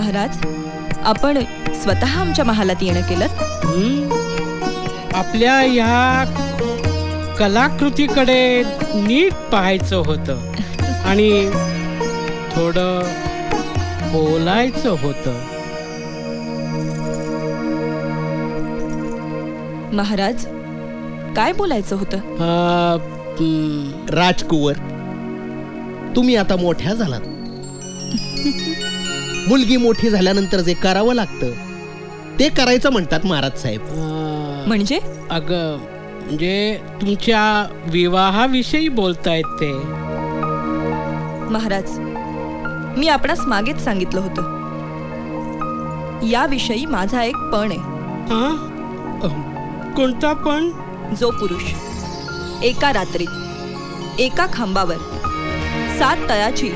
महाराज, आपण स्वतः आमच्या महालात येणं केलं? आपल्या ह्या कलाकृतीकडे नीट पाहायचं होतं आणि थोडं बोलायचं होतं. महाराज, काय बोलायचं होतं? राजकुवर, तुम्ही आता मोठ्या झालात. मुलगी मोठी झाल्यानंतर जे करावं लागतं ते करायचं म्हणतात महाराज साहेब. म्हणजे? अगं, म्हणजे तुमच्या विवाहाविषयी बोलतायत ते. महाराज, मी आपणास मागेच सांगितलं होतं, याविषयी माझा एक पण आहे. कोणता पण? जो पुरुष एका रात्रीत एका खांबावर 7 तळाची